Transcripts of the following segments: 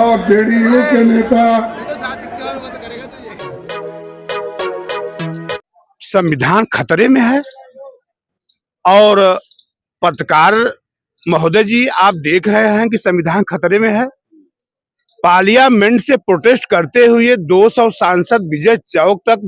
और जेडीयू के नेता संविधान खतरे में है। और पत्रकार महोदय जी, आप देख रहे हैं कि संविधान खतरे में है। पार्लियामेंट से प्रोटेस्ट करते हुए 200 सांसद विजय चौक तक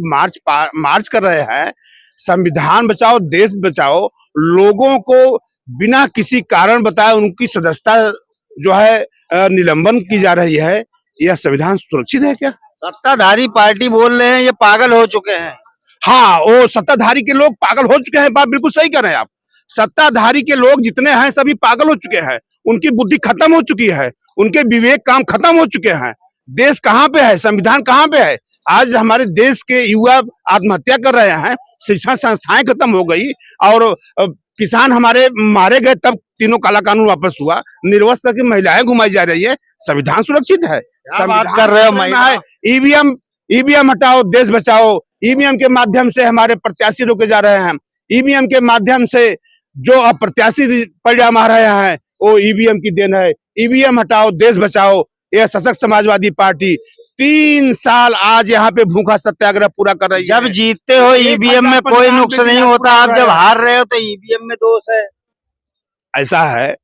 मार्च कर रहे हैं। संविधान बचाओ देश बचाओ, लोगों को बिना किसी कारण बताए उनकी सदस्यता जो है निलंबन की जा रही है। यह संविधान सुरक्षित है क्या? सत्ताधारी पार्टी बोल रहे हैं ये पागल हो चुके हैं। हाँ, वो सत्ताधारी के लोग पागल हो चुके हैं। बात बिल्कुल सही कर रहे हैं आप। सत्ताधारी के लोग जितने हैं सभी पागल हो चुके हैं। उनकी बुद्धि खत्म हो चुकी है, उनके विवेक काम खत्म हो चुके हैं। देश कहाँ पे है, संविधान कहाँ पे है? आज हमारे देश के युवा आत्महत्या कर रहे हैं, शिक्षण संस्थाएं खत्म हो गई और किसान हमारे मारे गए, तब तीनों काला कानून वापस हुआ। निर्वस्त्र करके महिलाएं घुमाई जा रही है। संविधान सुरक्षित है? बात कर रहे हो महिला? ईवीएम हटाओ देश बचाओ। ईवीएम के माध्यम से हमारे प्रत्याशी रोके जा रहे हैं। ईवीएम के माध्यम से जो अप्रत्याशित परिणाम आ रहे हैं वो ईवीएम की देन है। ईवीएम हटाओ देश बचाओ। यह सशक्त समाजवादी पार्टी 3 साल आज यहाँ पे भूखा सत्याग्रह पूरा कर रही है। जब जीतते हो ईवीएम में कोई नुक्स नहीं होता, आप जब हार रहे हो तो ईवीएम में दोष है। ऐसा है,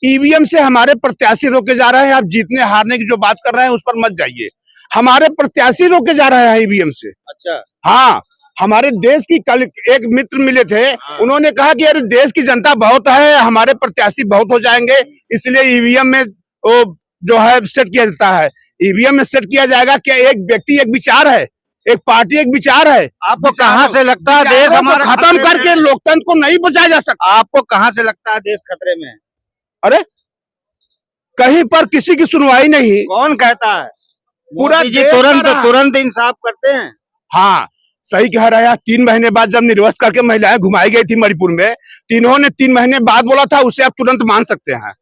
ईवीएम से हमारे प्रत्याशी रोके जा रहे हैं। आप जीतने हारने की जो बात कर रहे हैं उस पर मत जाइए। हमारे प्रत्याशी रोके जा रहे हैं ईवीएम से। अच्छा, हाँ, हमारे देश की कल एक मित्र मिले थे। उन्होंने कहा कि अरे देश की जनता बहुत है, हमारे प्रत्याशी बहुत हो जाएंगे, इसलिए ईवीएम में वो जो है सेट किया जाता है। ईवीएम में सेट किया जाएगा क्या? एक व्यक्ति एक विचार है, एक पार्टी एक विचार है। आपको कहाँ से लगता है देश हमारा खत्म करके लोकतंत्र को नहीं बचाया जा सकता? आपको कहाँ से लगता है देश खतरे में है? अरे कहीं पर किसी की सुनवाई नहीं। कौन कहता है? पूरा जी तुरंत इंसाफ करते हैं। हाँ, सही कह रहा है। 3 महीने बाद जब निर्वस्त्र करके महिलाएं घुमाई गई थी मणिपुर में, तीनों ने 3 महीने बाद बोला था, उसे आप तुरंत मान सकते हैं।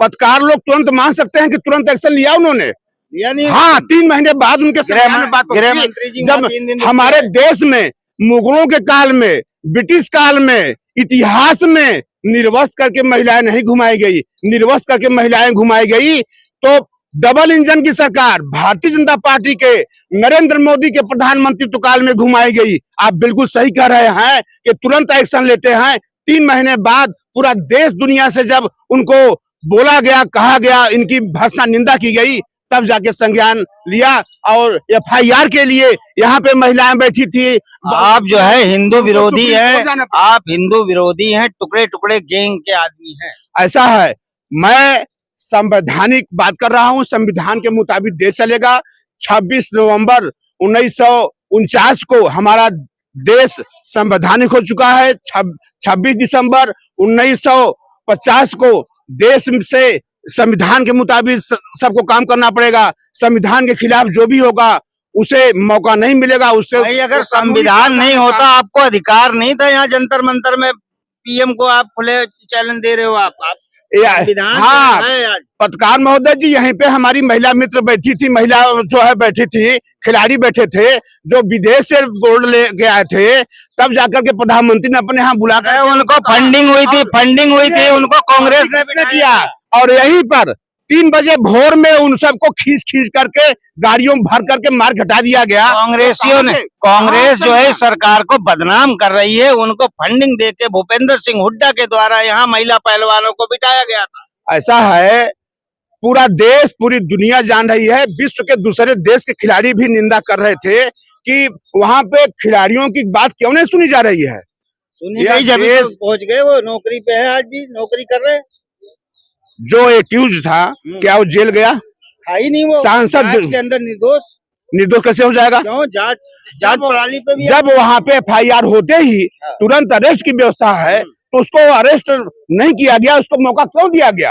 पत्रकार लोग तुरंत मान सकते हैं कि तुरंत एक्शन लिया उन्होंने। यानी हाँ, 3 महीने बाद उनके गृह मंत्री जी जब हमारे देश में मुगलों के काल में, ब्रिटिश काल में, इतिहास में निर्वस्त्र करके महिलाएं नहीं घुमाई गई। निर्वस्त्र करके महिलाएं घुमाई गई तो डबल इंजन की सरकार भारतीय जनता पार्टी के नरेंद्र मोदी के प्रधानमंत्री काल में घुमाई गई। आप बिल्कुल सही कह रहे हैं कि तुरंत एक्शन लेते हैं। 3 महीने बाद पूरा देश दुनिया से जब उनको बोला गया, कहा गया, इनकी भर्त्सना निंदा की गई, तब जाके संज्ञान लिया और एफआईआर के लिए यहाँ पे महिलाएं बैठी थी। आप जो है हिंदू विरोधी हैं, आप हिंदू विरोधी हैं, टुकड़े टुकड़े गैंग के आदमी हैं। ऐसा है, मैं संवैधानिक बात कर रहा हूँ। संविधान के मुताबिक देश चलेगा। 26 नवंबर 1949 को हमारा देश संवैधानिक हो चुका है। 26 दिसंबर 1950 को देश से संविधान के मुताबिक सबको काम करना पड़ेगा। संविधान के खिलाफ जो भी होगा उसे मौका नहीं मिलेगा। उससे अगर संविधान नहीं होता, आपको अधिकार नहीं था यहाँ जंतर मंतर में पीएम को आप खुले चैलेंज दे रहे हो। आप हाँ, पत्रकार महोदय जी, यहीं पे हमारी महिला मित्र बैठी थी, महिला जो है बैठी थी, खिलाड़ी बैठे थे जो विदेश से गोल्ड ले के आए थे। तब जाकर के प्रधानमंत्री ने अपने यहाँ बुला कर उनको फंडिंग हुई थी, उनको कांग्रेस ने किया। और यहीं पर 3 बजे भोर में उन सबको खींच करके गाड़ियों भर करके मार घटा दिया गया। कांग्रेसियों ने, कांग्रेस जो है सरकार को बदनाम कर रही है। उनको फंडिंग देके भूपेंद्र सिंह हुड्डा के द्वारा यहाँ महिला पहलवानों को बिठाया गया था। ऐसा है, पूरा देश, पूरी दुनिया जान रही है। विश्व के दूसरे देश के खिलाड़ी भी निंदा कर रहे थे कि वहां पे खिलाड़ियों की बात क्यों नहीं सुनी जा रही है। सुनी गई, जब पहुंच गए, वो नौकरी पे है, आज भी नौकरी कर रहे हैं। जो एक्यूज था, क्या वो जेल गया? था ही नहीं, वो सांसद के अंदर निर्दोष कैसे हो जाएगा? क्यों? जांच प्रणाली पे भी जब वहाँ पे एफआईआर होते ही तुरंत अरेस्ट की व्यवस्था है, तो उसको अरेस्ट नहीं किया गया, उसको मौका क्यों दिया गया?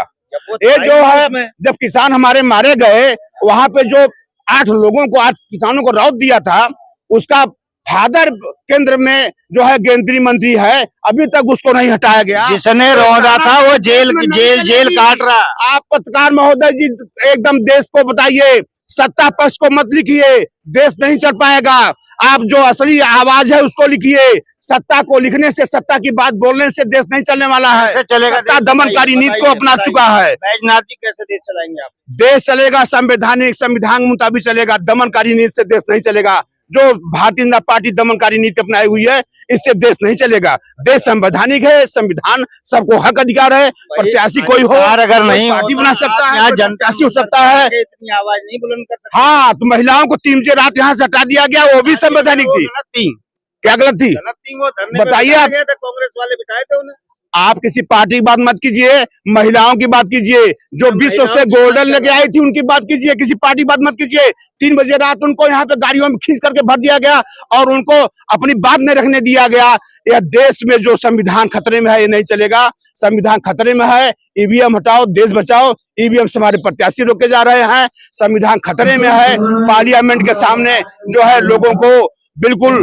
ये जो है, जब किसान हमारे मारे गए, वहाँ पे जो 8 लोगों को, 8 किसानों को राहत दिया था, उसका फादर केंद्र में जो है केंद्रीय मंत्री है, अभी तक उसको नहीं हटाया गया। जिसने रौंदा था वो जेल काट रहा। आप पत्रकार महोदय जी एकदम देश को बताइए, सत्ता पक्ष को मत लिखिए, देश नहीं चल पाएगा। आप जो असली आवाज है उसको लिखिए। सत्ता को लिखने से, सत्ता की बात बोलने से देश नहीं चलने वाला है। कैसे चलेगा? सत्ता दमनकारी नीति को अपना चुका है। बैजनाथ जी कैसे देश चलाएंगे आप? देश चलेगा संविधान के मुताबिक चलेगा, दमनकारी नीति से देश नहीं चलेगा। जो भारतीय जनता पार्टी दमनकारी नीति अपनाई हुई है, इससे देश नहीं चलेगा। देश संवैधानिक है, संविधान सबको हक अधिकार है। प्रत्याशी कोई हो, अगर नहीं पार्टी बना सकता है, यहाँ प्रत्याशी हो सकता है। इतनी आवाज नहीं बुलंद कर सकते। हाँ, तो महिलाओं को 3 रात यहाँ से हटा दिया गया, वो भी संवैधानिक थी। क्या गलत थी? वो धरने पे बताइए बिठाया आप। गया था, कांग्रेस वाले बिठाए थे उन्हें। आप किसी पार्टी की बात मत कीजिए, महिलाओं की बात कीजिए। जो विश्व से गोल्डन लेके आई थी उनकी बात कीजिए, किसी पार्टी की बात मत कीजिए। 3 बजे रात उनको यहाँ पे गाड़ियों में खींच करके भर दिया गया और उनको अपनी बात नहीं रखने दिया गया। यह देश में जो संविधान खतरे में है, ये नहीं चलेगा। संविधान खतरे में है, ईवीएम हटाओ, देश बचाओ। ईवीएम से हमारे प्रत्याशी रोके जा रहे हैं, संविधान खतरे में है। पार्लियामेंट के सामने जो है लोगों को बिल्कुल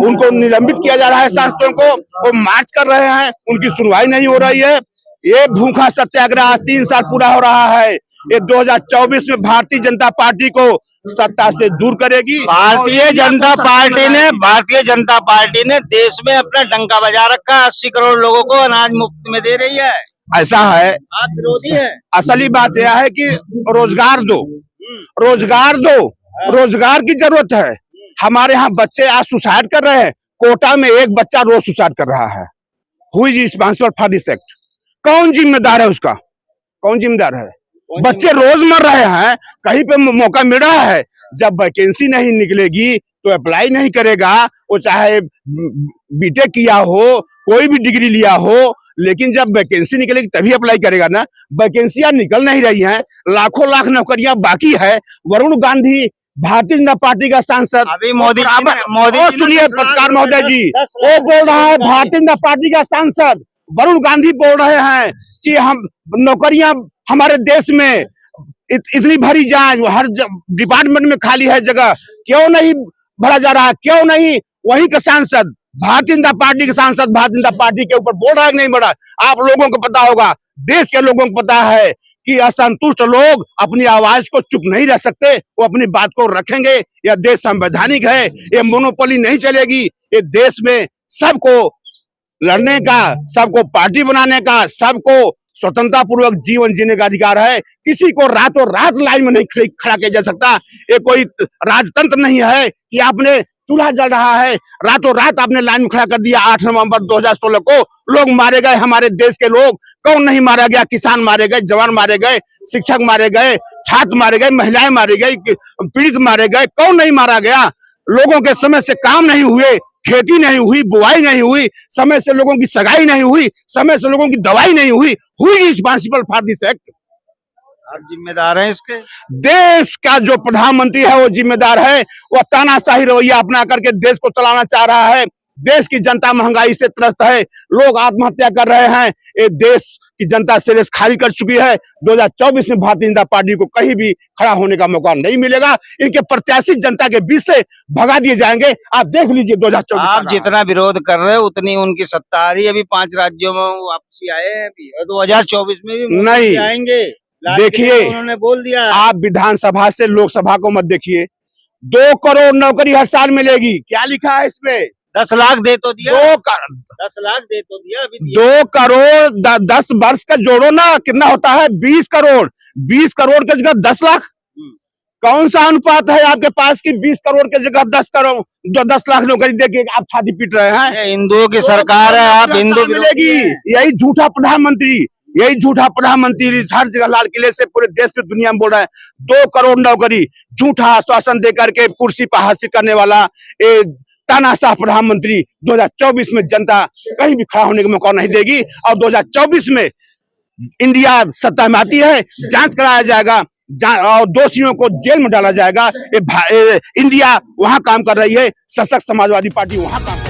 उनको निलंबित किया जा रहा है, सांसदों को। वो मार्च कर रहे हैं, उनकी सुनवाई नहीं हो रही है। ये भूखा सत्याग्रह आज 3 साल पूरा हो रहा है। ये 2024 में भारतीय जनता पार्टी को सत्ता से दूर करेगी। भारतीय जनता पार्टी ने देश में अपना डंका बजा रखा है। 80 करोड़ लोगों को अनाज मुफ्त में दे रही है। ऐसा है, आप विरोधी हैं। असली बात यह है कि रोजगार दो, रोजगार दो, रोजगार की जरूरत है। हमारे यहाँ बच्चे आज सुसाइड कर रहे हैं। कोटा में एक बच्चा रोज सुसाइड कर रहा है। Who is responsible for this act? कौन जिम्मेदार है उसका? कौन जिम्मेदार है? बच्चे रोज मर रहे हैं, कहीं पे मौका मिल रहा है। जब वैकेंसी नहीं निकलेगी तो अप्लाई नहीं करेगा। वो चाहे बीटेक किया हो, कोई भी डिग्री लिया हो, लेकिन जब वैकेंसी निकलेगी तभी अप्लाई करेगा ना। वैकेंसियां निकल नहीं रही हैं, लाखों लाख नौकरियां बाकी है। वरुण गांधी भारतीय जनता पार्टी का सांसद, अभी मोदी सुनिए पत्रकार महोदय जी, वो बोल रहा है भारतीय जनता पार्टी का सांसद वरुण गांधी बोल रहे हैं कि हम नौकरियां हमारे देश में इतनी भरी जाए, हर डिपार्टमेंट में खाली है जगह, क्यों नहीं भरा जा रहा है? क्यों नहीं? वही का सांसद, भारतीय जनता पार्टी के सांसद भारतीय जनता पार्टी के ऊपर बोल रहा है कि नहीं बोल रहा? आप लोगों को पता होगा, देश के लोगों को पता है कि असंतुष्ट लोग अपनी आवाज को चुप नहीं रह सकते, वो अपनी बात को रखेंगे। यह देश संवैधानिक है, ये मोनोपोली नहीं चलेगी। ये देश में सबको लड़ने का, सबको पार्टी बनाने का, सबको स्वतंत्रता पूर्वक जीवन जीने का अधिकार है। किसी को रातों रात लाइन में नहीं खड़ा किया जा सकता। ये कोई राजतंत्र नहीं है कि आपने चूल्हा जल रहा है, रातों रात आपने लाइन में खड़ा कर दिया। 8 नवंबर 2016 को लोग मारे गए, हमारे देश के लोग। कौन नहीं मारा गया? किसान मारे गए, जवान मारे गए, शिक्षक मारे गए, छात्र मारे गए, महिलाएं मारी गई, पीड़ित मारे गए। कौन नहीं मारा गया? लोगों के समय से काम नहीं हुए, खेती नहीं हुई, बुआई नहीं हुई, समय से लोगों की सगाई नहीं हुई, समय से लोगों की दवाई नहीं हुई। Who is responsible for this act? आप जिम्मेदार हैं इसके। देश का जो प्रधानमंत्री है वो जिम्मेदार है। वो तानाशाही रवैया अपना करके देश को चलाना चाह रहा है। देश की जनता महंगाई से त्रस्त है, लोग आत्महत्या कर रहे हैं। ये देश की जनता सिरे से खाली कर चुकी है। 2024 में भारतीय जनता पार्टी को कहीं भी खड़ा होने का मौका नहीं मिलेगा। इनके प्रत्याशी जनता के बीच से भगा दिए जाएंगे। आप देख लीजिए 2024। आप जितना विरोध कर रहे हो उतनी उनकी सत्ता आ रही है। अभी 5 राज्यों में वापसी आए हैं, अभी 2024 में भी नहीं आएंगे। देखिए, उन्होंने बोल दिया। आप विधानसभा से लोकसभा को मत देखिए। 2 करोड़ नौकरी हर साल मिलेगी। क्या लिखा है इसमें? 10 लाख दे तो दिया। 10 लाख दे तो दिया। अभी 2 करोड़ 10 वर्ष का जोड़ो ना, कितना होता है? 20 करोड़। 20 करोड़ की जगह 10 लाख। कौन सा अनुपात है आपके पास कि 20 करोड़ की जगह 10 लाख नौकरी देके आप छाती पीट रहे हैं? हिंदुओं की सरकार है, आप हिंदू मिलेगी। यही झूठा प्रधानमंत्री, यही झूठा प्रधानमंत्री हर जगह लाल किले से पूरे देश में दुनिया में बोल रहा है 2 करोड़ नौकरी। झूठा आश्वासन देकर के कुर्सी पर हासिल करने वाला ये तानाशाह प्रधानमंत्री 2024 में जनता कहीं भी खड़ा होने का मौका नहीं देगी। और 2024 में इंडिया सत्ता में आती है, जांच कराया जाएगा और दोषियों को जेल में डाला जाएगा। इंडिया वहां काम कर रही है, सशक्त समाजवादी पार्टी वहां काम